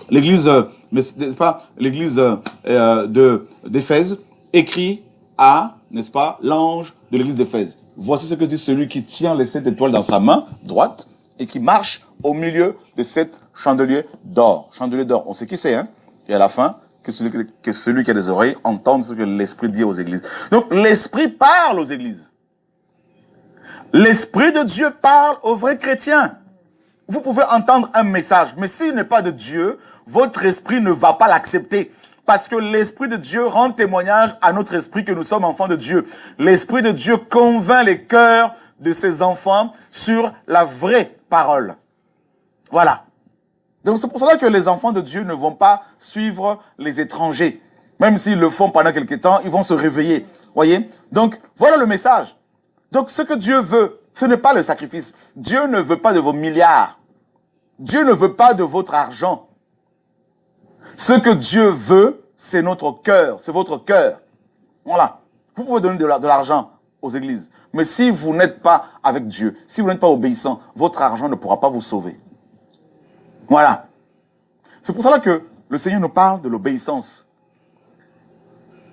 l'église, n'est-ce pas, l'église d'Éphèse écrit à, n'est-ce pas, l'ange de l'église d'Éphèse. Voici ce que dit celui qui tient les 7 étoiles dans sa main droite et qui marche au milieu de 7 chandeliers d'or. Chandeliers d'or, on sait qui c'est, hein? Et à la fin, que celui qui a des oreilles entende ce que l'Esprit dit aux églises. Donc, l'Esprit parle aux églises. L'Esprit de Dieu parle aux vrais chrétiens. Vous pouvez entendre un message, mais s'il n'est pas de Dieu, votre esprit ne va pas l'accepter. Parce que l'Esprit de Dieu rend témoignage à notre esprit que nous sommes enfants de Dieu. L'Esprit de Dieu convainc les cœurs de ses enfants sur la vraie parole. Voilà. Donc c'est pour cela que les enfants de Dieu ne vont pas suivre les étrangers. Même s'ils le font pendant quelque temps, ils vont se réveiller. Voyez? Donc voilà le message. Donc ce que Dieu veut, ce n'est pas le sacrifice. Dieu ne veut pas de vos milliards. Dieu ne veut pas de votre argent. Ce que Dieu veut, c'est notre cœur, c'est votre cœur. Voilà. Vous pouvez donner de l'argent aux églises. Mais si vous n'êtes pas avec Dieu, si vous n'êtes pas obéissant, votre argent ne pourra pas vous sauver. Voilà. C'est pour cela que le Seigneur nous parle de l'obéissance.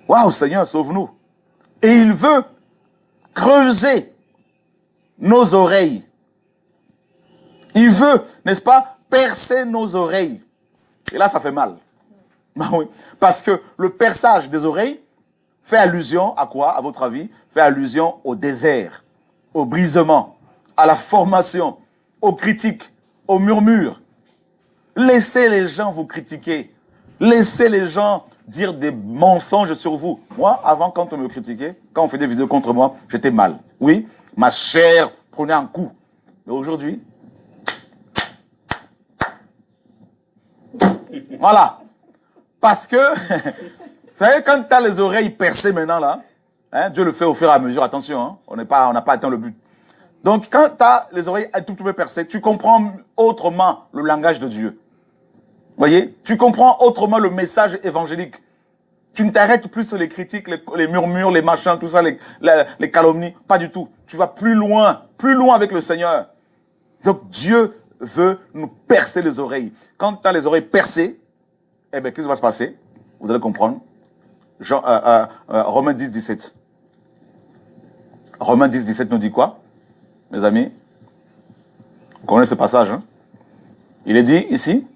Waouh, Seigneur, sauve-nous. Et il veut creuser nos oreilles. Il veut, n'est-ce pas, percer nos oreilles. Et là, ça fait mal. Ben oui. Parce que le perçage des oreilles fait allusion à quoi, à votre avis? Fait allusion au désert, au brisement, à la formation, aux critiques, aux murmures. Laissez les gens vous critiquer. Laissez les gens dire des mensonges sur vous. Moi, avant, quand on me critiquait, quand on fait des vidéos contre moi, j'étais mal. Oui, ma chair prenait un coup. Mais aujourd'hui, voilà. Parce que, vous savez, quand tu as les oreilles percées maintenant, là, hein, Dieu le fait au fur et à mesure, attention, hein, on n'a pas atteint le but. Donc, quand tu as les oreilles tout peu percées, tu comprends autrement le langage de Dieu. Voyez, tu comprends autrement le message évangélique. Tu ne t'arrêtes plus sur les critiques, les murmures, les machins, tout ça, les calomnies. Pas du tout. Tu vas plus loin avec le Seigneur. Donc Dieu veut nous percer les oreilles. Quand tu as les oreilles percées, eh bien, qu'est-ce qui va se passer? Vous allez comprendre. Romains 10, 17. Romains 10, 17 nous dit quoi, mes amis? Vous connaissez ce passage, hein? Il est dit ici,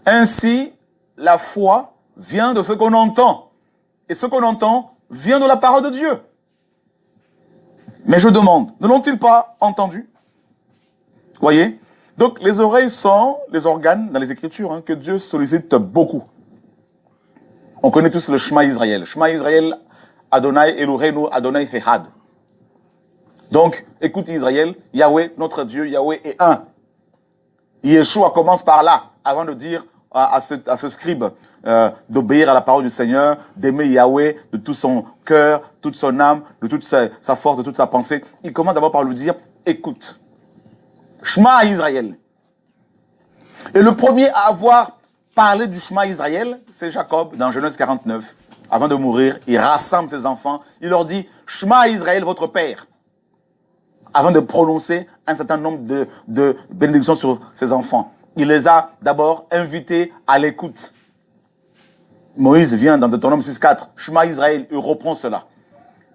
ainsi, la foi vient de ce qu'on entend. Et ce qu'on entend vient de la parole de Dieu. Mais je demande, ne l'ont-ils pas entendu? Voyez? Donc, les oreilles sont les organes dans les Écritures, hein, que Dieu sollicite beaucoup. On connaît tous le Shema Israël. Shema Israël, Adonai Eloheinu, Adonai Echad. Donc, écoute Israël, Yahweh, notre Dieu, Yahweh est un. Yeshua commence par là, avant de dire à ce scribe d'obéir à la parole du Seigneur, d'aimer Yahweh de tout son cœur, toute son âme, de toute sa force, de toute sa pensée. Il commence d'abord par lui dire, écoute, Shema Israël. Et le premier à avoir parlé du Shema Israël, c'est Jacob, dans Genèse 49. Avant de mourir, il rassemble ses enfants, il leur dit, Shema Israël, votre père. Avant de prononcer un certain nombre de bénédictions sur ses enfants. Il les a d'abord invités à l'écoute. Moïse vient dans Deutéronome 6.4, Shema Israël, il reprend cela.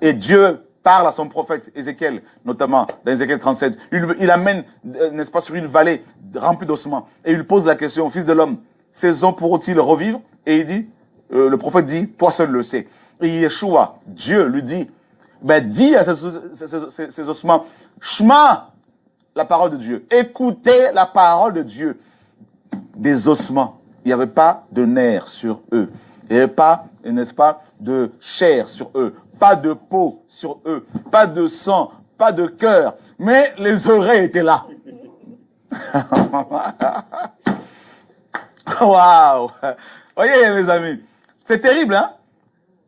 Et Dieu parle à son prophète Ézéchiel, notamment dans Ézéchiel 37. Il amène, n'est-ce pas, sur une vallée remplie d'ossements. Et il pose la question, fils de l'homme, ces os pourront-ils revivre? Et il dit, le prophète dit, toi seul le sais. Et Yeshua, Dieu lui dit, ben dis à ces ossements, Shema, la parole de Dieu. Écoutez la parole de Dieu. Des ossements. Il n'y avait pas de nerfs sur eux. Il n'y avait pas, n'est-ce pas, de chair sur eux. Pas de peau sur eux. Pas de sang. Pas de cœur. Mais les oreilles étaient là. Waouh! Voyez, mes amis. C'est terrible, hein?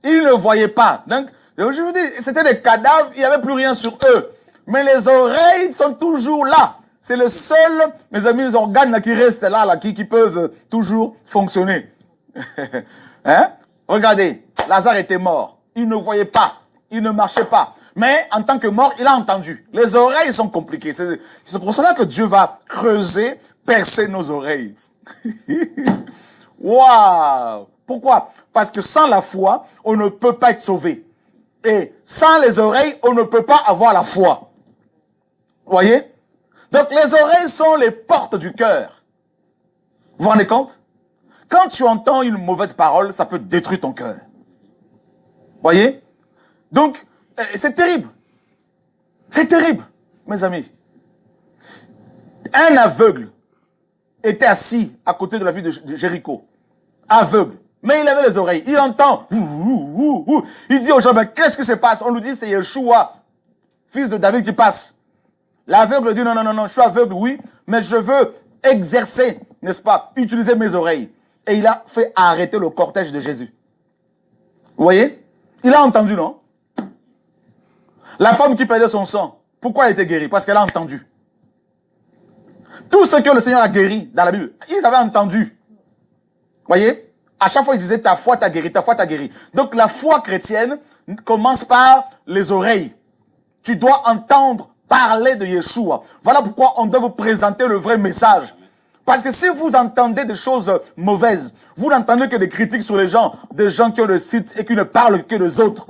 Ils ne voyaient pas. Donc, je vous dis, c'était des cadavres, il n'y avait plus rien sur eux. Mais les oreilles sont toujours là. C'est le seul, mes amis, les organes là, qui restent là, qui peuvent toujours fonctionner. Hein? Regardez, Lazare était mort. Il ne voyait pas. Il ne marchait pas. Mais en tant que mort, il a entendu. Les oreilles sont compliquées. C'est pour cela que Dieu va creuser, percer nos oreilles. Waouh! Pourquoi? Parce que sans la foi, on ne peut pas être sauvé. Et sans les oreilles, on ne peut pas avoir la foi. Vous voyez? Donc les oreilles sont les portes du cœur. Vous vous rendez compte? Quand tu entends une mauvaise parole, ça peut détruire ton cœur. Vous voyez? Donc, c'est terrible. C'est terrible, mes amis. Un aveugle était assis à côté de la ville de Jéricho. Aveugle. Mais il avait les oreilles. Il entend. Il dit aux gens, qu'est-ce qui se passe? On lui dit, c'est Yeshua, fils de David, qui passe. L'aveugle dit, non, non, non, non, je suis aveugle, oui, mais je veux exercer, n'est-ce pas, utiliser mes oreilles. Et il a fait arrêter le cortège de Jésus. Vous voyez? Il a entendu, non? La femme qui perdait son sang, pourquoi elle était guérie? Parce qu'elle a entendu. Tout ce que le Seigneur a guéri dans la Bible, ils avaient entendu. Vous voyez? À chaque fois, il disait, ta foi t'a guéri, ta foi t'a guéri. Donc la foi chrétienne commence par les oreilles. Tu dois entendre parler de Yeshua. Voilà pourquoi on doit vous présenter le vrai message. Parce que si vous entendez des choses mauvaises, vous n'entendez que des critiques sur les gens, des gens qui ont le site et qui ne parlent que des autres,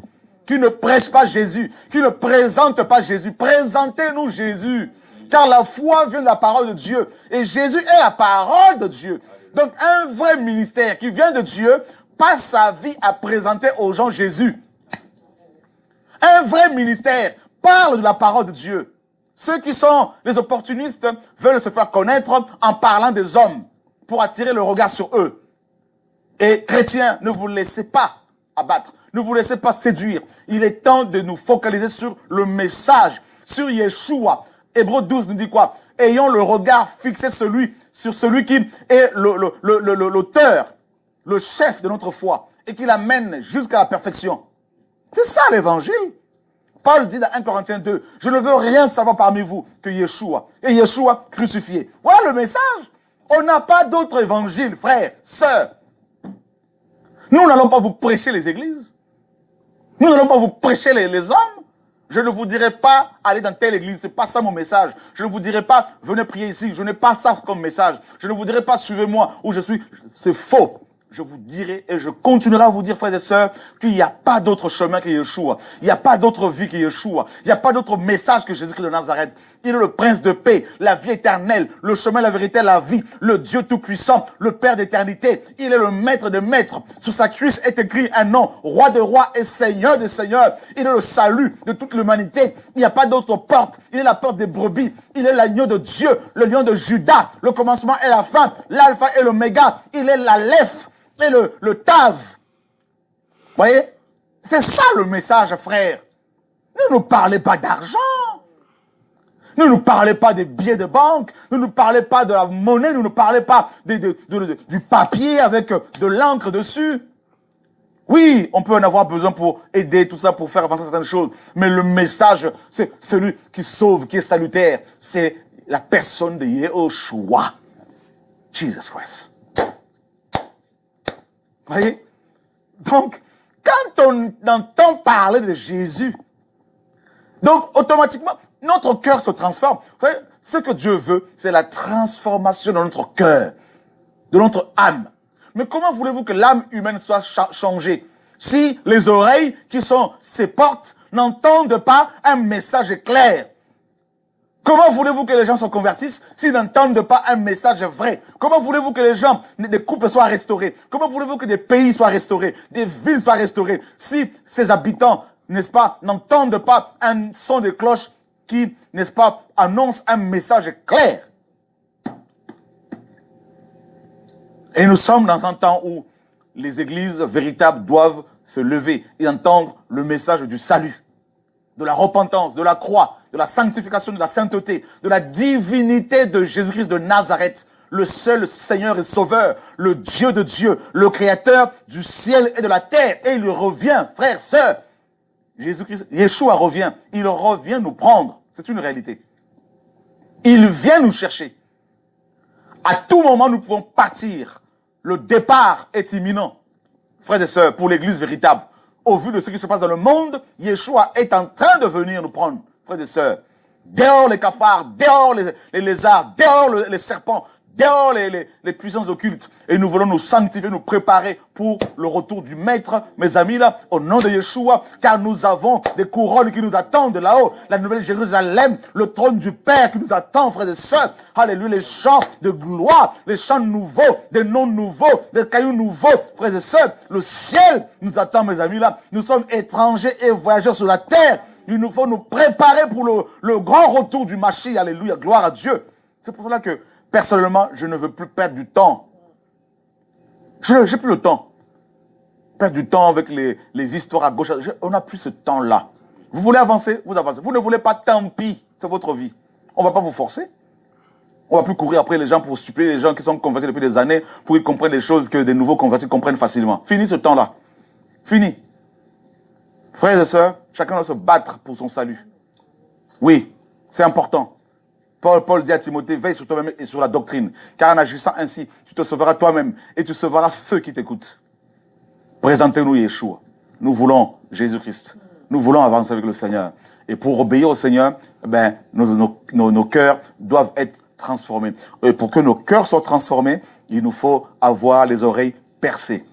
qui ne prêchent pas Jésus, qui ne présentent pas Jésus. Présentez-nous Jésus. Car la foi vient de la parole de Dieu. Et Jésus est la parole de Dieu. Donc un vrai ministère qui vient de Dieu passe sa vie à présenter aux gens Jésus. Un vrai ministère parle de la parole de Dieu. Ceux qui sont les opportunistes veulent se faire connaître en parlant des hommes pour attirer le regard sur eux. Et chrétiens, ne vous laissez pas abattre. Ne vous laissez pas séduire. Il est temps de nous focaliser sur le message, sur Yeshua. Hébreux 12 nous dit quoi? Ayons le regard fixé sur celui qui est l'auteur, le chef de notre foi et qui l'amène jusqu'à la perfection. C'est ça l'évangile. Paul dit dans 1 Corinthiens 2, je ne veux rien savoir parmi vous que Yeshua. Et Yeshua crucifié. Voilà le message. On n'a pas d'autre évangile, frères, sœurs. Nous n'allons pas vous prêcher les églises. Nous n'allons pas vous prêcher les hommes. Je ne vous dirai pas, allez dans telle église, c'est pas ça mon message. Je ne vous dirai pas, venez prier ici, je n'ai pas ça comme message. Je ne vous dirai pas, suivez-moi où je suis. C'est faux. Je vous dirai et je continuerai à vous dire, frères et sœurs, qu'il n'y a pas d'autre chemin que Yeshua. Il n'y a pas d'autre vie que Yeshua. Il n'y a pas d'autre message que Jésus-Christ de Nazareth. Il est le prince de paix, la vie éternelle, le chemin, la vérité, la vie, le Dieu tout-puissant, le Père d'éternité. Il est le maître des maîtres. Sur sa cuisse est écrit un nom, roi de rois et seigneur des seigneurs. Il est le salut de toute l'humanité. Il n'y a pas d'autre porte. Il est la porte des brebis. Il est l'agneau de Dieu, le lion de Judas. Le commencement et la fin, l'alpha et l'oméga. Il est l'aleph et le Tav. Vous voyez? C'est ça le message, frère. Ne nous parlez pas d'argent. Ne nous parlez pas des billets de banque. Ne nous parlez pas de la monnaie. Ne nous parlez pas du papier avec de l'encre dessus. Oui, on peut en avoir besoin pour aider tout ça, pour faire avancer certaines choses. Mais le message, c'est celui qui sauve, qui est salutaire. C'est la personne de Yeshua. Jesus Christ. Vous voyez? Donc, quand on entend parler de Jésus, donc automatiquement, notre cœur se transforme. Vous voyez, ce que Dieu veut, c'est la transformation de notre cœur, de notre âme. Mais comment voulez-vous que l'âme humaine soit changée si les oreilles qui sont ses portes n'entendent pas un message clair? Comment voulez-vous que les gens se convertissent s'ils n'entendent pas un message vrai? Comment voulez-vous que les gens, des couples soient restaurés? Comment voulez-vous que des pays soient restaurés, des villes soient restaurées, si ces habitants, n'est-ce pas, n'entendent pas un son de cloche qui, n'est-ce pas, annonce un message clair? Et nous sommes dans un temps où les églises véritables doivent se lever et entendre le message du salut, de la repentance, de la croix, de la sanctification, de la sainteté, de la divinité de Jésus-Christ de Nazareth, le seul Seigneur et Sauveur, le Dieu de Dieu, le Créateur du ciel et de la terre. Et il revient, frères, sœurs. Jésus-Christ, Yeshua revient. Il revient nous prendre. C'est une réalité. Il vient nous chercher. À tout moment, nous pouvons partir. Le départ est imminent. Frères et sœurs, pour l'église véritable. Au vu de ce qui se passe dans le monde, Yeshua est en train de venir nous prendre, frères et sœurs. Dehors les cafards, dehors les lézards, dehors les serpents, dehors les puissances occultes. Et nous voulons nous sanctifier, nous préparer pour le retour du Maître, mes amis, là, au nom de Yeshua, car nous avons des couronnes qui nous attendent là-haut, la nouvelle Jérusalem, le trône du Père qui nous attend, frères et sœurs. Alléluia, les chants de gloire, les chants nouveaux, des noms nouveaux, des cailloux nouveaux, frères et sœurs. Le ciel nous attend, mes amis, là. Nous sommes étrangers et voyageurs sur la terre. Il nous faut nous préparer pour le grand retour du Mashiach. Alléluia, gloire à Dieu. C'est pour cela que, personnellement, je ne veux plus perdre du temps. Je n'ai plus le temps. Perdre du temps avec les histoires à gauche. On n'a plus ce temps-là. Vous voulez avancer, vous avancez. Vous ne voulez pas, tant pis. C'est votre vie. On ne va pas vous forcer. On ne va plus courir après les gens pour suppléer les gens qui sont convertis depuis des années pour qu'ils comprennent des choses que des nouveaux convertis comprennent facilement. Fini ce temps-là. Fini. Frères et sœurs, chacun doit se battre pour son salut. Oui, c'est important. Paul dit à Timothée, veille sur toi-même et sur la doctrine. Car en agissant ainsi, tu te sauveras toi-même et tu sauveras ceux qui t'écoutent. Présentez-nous Yeshua. Nous voulons Jésus-Christ. Nous voulons avancer avec le Seigneur. Et pour obéir au Seigneur, nos cœurs doivent être transformés. Et pour que nos cœurs soient transformés, il nous faut avoir les oreilles percées.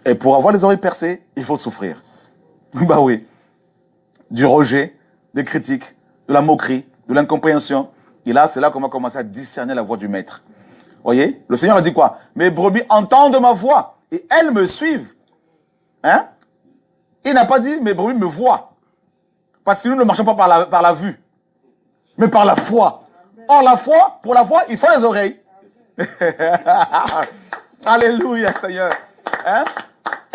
Et pour avoir les oreilles percées, il faut souffrir. Bah oui. Du rejet, des critiques, de la moquerie, de l'incompréhension. Et là, c'est là qu'on va commencer à discerner la voix du Maître. Voyez? Le Seigneur a dit quoi? Mes brebis entendent ma voix et elles me suivent. Hein? Il n'a pas dit mes brebis me voient. Parce que nous ne marchons pas par la vue, mais par la foi. Or, la foi, pour la foi, il faut les oreilles. Alléluia, Seigneur. Hein?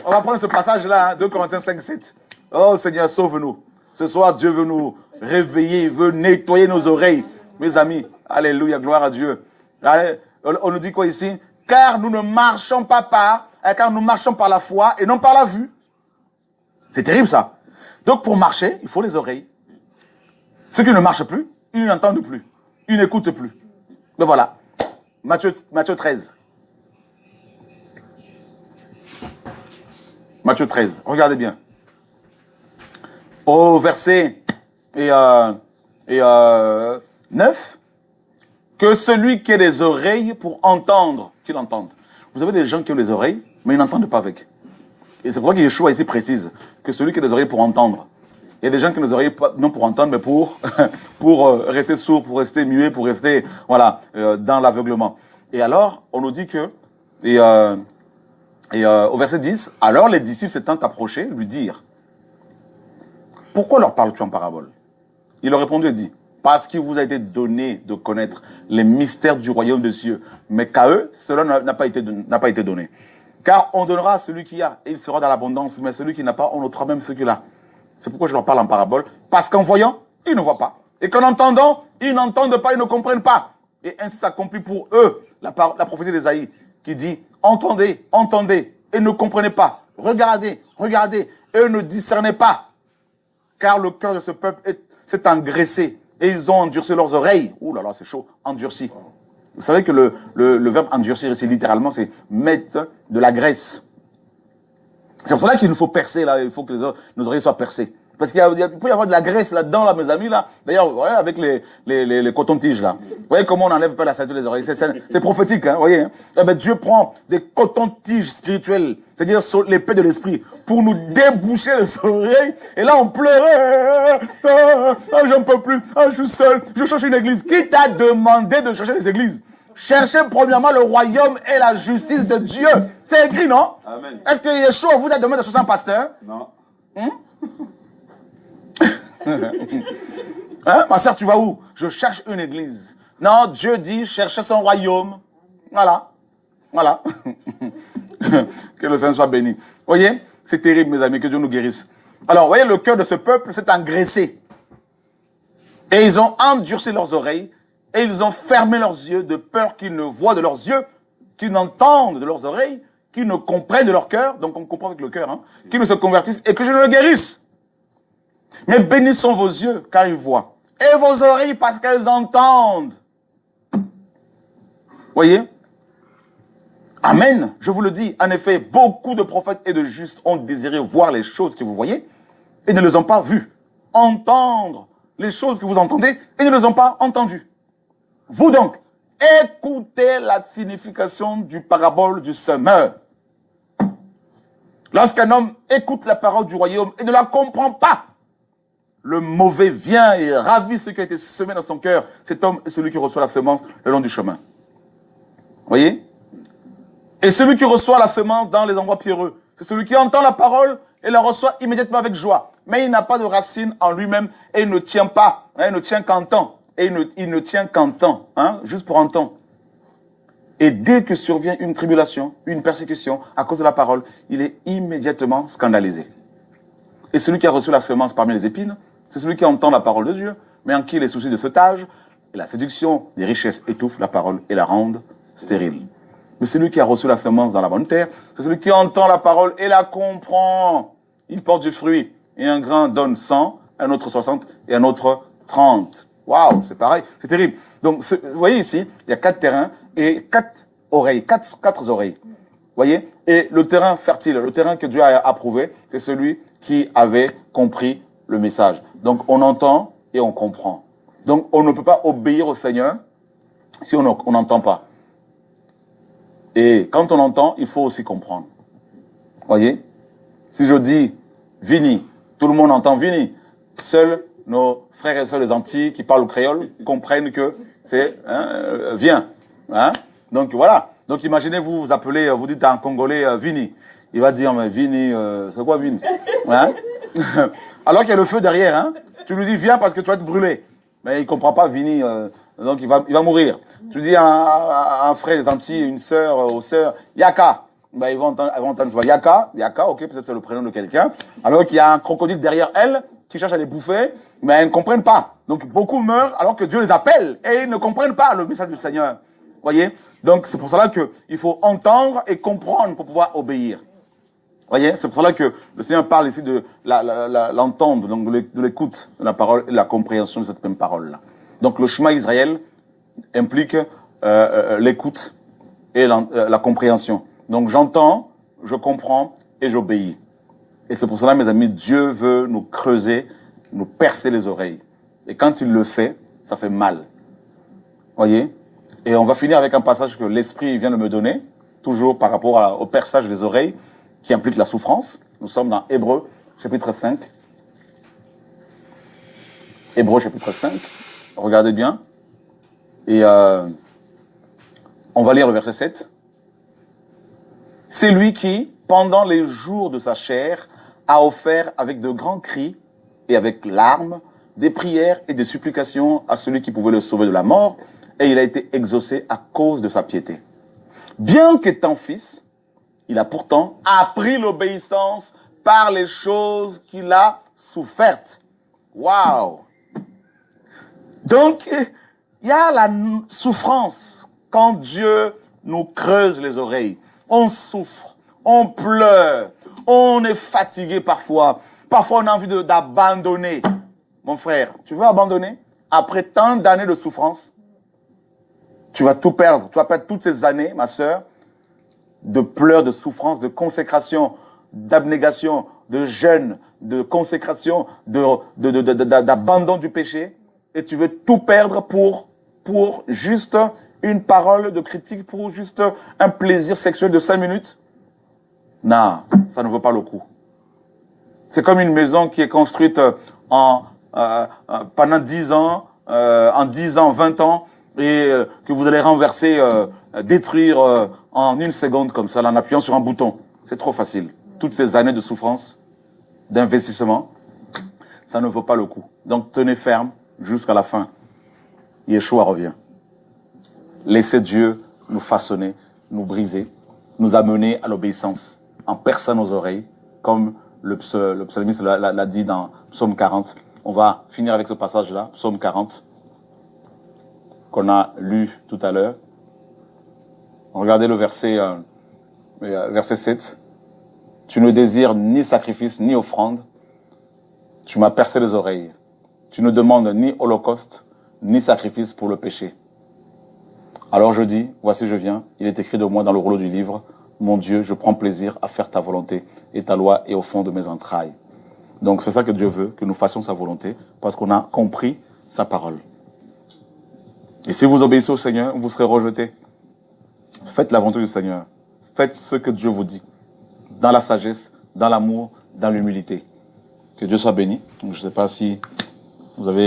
On va prendre ce passage-là, hein, 2 Corinthiens 5, 7. Oh Seigneur, sauve-nous. Ce soir, Dieu veut nous réveiller, il veut nettoyer nos oreilles. Mes amis, alléluia, gloire à Dieu. Allez, on nous dit quoi ici? Car nous ne marchons pas car nous marchons par la foi et non par la vue. C'est terrible ça. Donc pour marcher, il faut les oreilles. Ceux qui ne marchent plus, ils n'entendent plus. Ils n'écoutent plus. Mais voilà. Matthieu 13. Matthieu 13. Regardez bien. Au verset 9. Que celui qui a des oreilles pour entendre, qu'il entende. Vous avez des gens qui ont des oreilles, mais ils n'entendent pas avec. Et c'est pour ça que Yeshua ici précise que celui qui a des oreilles pour entendre. Il y a des gens qui ont des oreilles non pour entendre, mais pour rester sourd, pour rester muet, pour rester dans l'aveuglement. Et alors, on nous dit que, au verset 10, alors les disciples s'étant approchés, lui dirent, pourquoi leur parles-tu en parabole? Il leur répondit et dit, parce qu'il vous a été donné de connaître les mystères du royaume des cieux, mais qu'à eux, cela n'a pas été donné. Car on donnera à celui qui a, et il sera dans l'abondance, mais celui qui n'a pas, on ôtera même ce qu'il a. C'est pourquoi je leur parle en parabole, parce qu'en voyant, ils ne voient pas. Et qu'en entendant, ils n'entendent pas, ils ne comprennent pas. Et ainsi s'accomplit pour eux la prophétie d'Ésaïe, qui dit, entendez, entendez, et ne comprenez pas. Regardez, regardez, et ne discernez pas. Car le cœur de ce peuple s'est engraissé, et ils ont endurci leurs oreilles. Ouh là là, c'est chaud, endurci. Vous savez que le verbe endurcir ici, littéralement, c'est mettre de la graisse. C'est pour cela qu'il nous faut percer, là. Il faut que nos oreilles soient percées. Parce qu'il peut y avoir de la graisse là-dedans, là, mes amis, là. D'ailleurs, vous voyez, avec les cotons-tiges, là. Vous voyez comment on n'enlève pas la saleté des oreilles. C'est prophétique, hein, vous voyez. Hein. Eh ben, Dieu prend des cotons-tiges spirituels, c'est-à-dire l'épée de l'esprit, pour nous déboucher les oreilles. Et là, on pleurait. J'en peux plus. Je suis seul. Je cherche une église. Qui t'a demandé de chercher des églises? Cherchez premièrement le royaume et la justice de Dieu. C'est écrit, non? Amen. Est-ce que Yeshua vous a demandé de chercher un pasteur? Non. Hein? Ma sœur, tu vas où? Je cherche une église. Non, Dieu dit cherchez son royaume. Voilà. Voilà. Que le Seigneur soit béni. Voyez? C'est terrible, mes amis, que Dieu nous guérisse. Alors, voyez, le cœur de ce peuple s'est engraissé. Et ils ont endurci leurs oreilles. Et ils ont fermé leurs yeux de peur qu'ils ne voient de leurs yeux, qu'ils n'entendent de leurs oreilles, qu'ils ne comprennent de leur cœur, donc on comprend avec le cœur, hein, qu'ils ne se convertissent et que je ne le guérisse. Mais bénissons vos yeux, car ils voient, et vos oreilles parce qu'elles entendent. Voyez? Amen. Je vous le dis, en effet, beaucoup de prophètes et de justes ont désiré voir les choses que vous voyez et ne les ont pas vues. Entendre les choses que vous entendez et ne les ont pas entendues. Vous donc, Écoutez la signification du parabole du semeur. Lorsqu'un homme écoute la parole du royaume et ne la comprend pas, le mauvais vient et ravit ce qui a été semé dans son cœur. Cet homme est celui qui reçoit la semence le long du chemin. Voyez? Et celui qui reçoit la semence dans les endroits pierreux, c'est celui qui entend la parole et la reçoit immédiatement avec joie. Mais il n'a pas de racine en lui-même et il ne tient pas. Il ne tient qu'en temps. Et il ne tient qu'en temps. Juste pour un temps. Et dès que survient une tribulation, une persécution à cause de la parole, il est immédiatement scandalisé. Et celui qui a reçu la semence parmi les épines, c'est celui qui entend la parole de Dieu, mais en qui les soucis de cet âge et la séduction des richesses étouffent la parole et la rendent stérile. Mais celui qui a reçu la semence dans la bonne terre, c'est celui qui entend la parole et la comprend. Il porte du fruit. Et un grain donne 100, un autre 60 et un autre 30. Waouh, c'est pareil, c'est terrible. Donc, vous voyez ici, il y a 4 terrains et 4 oreilles, 4 oreilles. Vous voyez? Et le terrain fertile, le terrain que Dieu a approuvé, c'est celui qui avait compris le message. Donc, on entend et on comprend. Donc, on ne peut pas obéir au Seigneur si on n'entend pas. Et quand on entend, il faut aussi comprendre. Voyez? Si je dis Vini, tout le monde entend Vini. Seuls nos frères et sœurs des Antilles qui parlent au créole comprennent que c'est viens. Donc voilà. Donc imaginez-vous, vous appelez, vous dites à un Congolais Vini. Il va dire mais Vini, c'est quoi Vini? Alors qu'il y a le feu derrière. Tu lui dis viens parce que tu vas te brûler. Mais il ne comprend pas Vini, donc il va mourir. Tu dis à un frère des Antilles, une sœur, aux sœurs, Yaka. Ben, ils vont entendre Yaka, ok, peut-être c'est le prénom de quelqu'un. Alors qu'il y a un crocodile derrière elle qui cherche à les bouffer, mais elles ne comprennent pas. Donc beaucoup meurent alors que Dieu les appelle et ils ne comprennent pas le message du Seigneur. Voyez? Donc c'est pour cela qu'il faut entendre et comprendre pour pouvoir obéir. Voyez? C'est pour cela que le Seigneur parle ici de l'entendre, donc de l'écoute de la parole et de la compréhension de cette même parole-là. Donc le chemin Israël implique l'écoute et la compréhension. Donc j'entends, je comprends et j'obéis. Et c'est pour cela, mes amis, Dieu veut nous creuser, nous percer les oreilles. Et quand il le fait, ça fait mal. Voyez? Et on va finir avec un passage que l'Esprit vient de me donner, toujours par rapport au perçage des oreilles, qui implique la souffrance. Nous sommes dans Hébreux, chapitre 5. Hébreux, chapitre 5. Regardez bien. Et on va lire le verset 7. C'est lui qui, pendant les jours de sa chair, a offert avec de grands cris et avec larmes des prières et des supplications à celui qui pouvait le sauver de la mort, et il a été exaucé à cause de sa piété. Bien qu'étant fils, il a pourtant appris l'obéissance par les choses qu'il a souffertes. Waouh! Donc, il y a la souffrance quand Dieu nous creuse les oreilles. On souffre, on pleure, on est fatigué parfois. Parfois, on a envie d'abandonner. Mon frère, tu veux abandonner? Après tant d'années de souffrance, tu vas tout perdre. Tu vas perdre toutes ces années, ma sœur, de pleurs, de souffrance, de consécration, d'abnégation, de jeûne, de consécration, d'abandon du péché. Et tu veux tout perdre pour juste une parole de critique, pour juste un plaisir sexuel de 5 minutes? Non, ça ne vaut pas le coup. C'est comme une maison qui est construite pendant 10 ans, en 10 ans, 20 ans, et que vous allez renverser, détruire en une seconde comme ça, en appuyant sur un bouton. C'est trop facile. Toutes ces années de souffrance, d'investissement, ça ne vaut pas le coup. Donc tenez ferme jusqu'à la fin. Yeshua revient. Laissez Dieu nous façonner, nous briser, nous amener à l'obéissance, en perçant nos oreilles, comme le psalmiste l'a dit dans Psaume 40. On va finir avec ce passage-là, Psaume 40, qu'on a lu tout à l'heure. Regardez le verset 7. Tu ne désires ni sacrifice, ni offrande. Tu m'as percé les oreilles. Tu ne demandes ni holocauste, ni sacrifice pour le péché. Alors je dis, voici je viens, il est écrit de moi dans le rouleau du livre, mon Dieu, je prends plaisir à faire ta volonté, et ta loi est au fond de mes entrailles. Donc c'est ça que Dieu veut, que nous fassions sa volonté, parce qu'on a compris sa parole. Et si vous obéissez au Seigneur, vous serez rejeté. Faites la volonté du Seigneur. Faites ce que Dieu vous dit. Dans la sagesse, dans l'amour, dans l'humilité. Que Dieu soit béni. Donc, je ne sais pas si vous avez...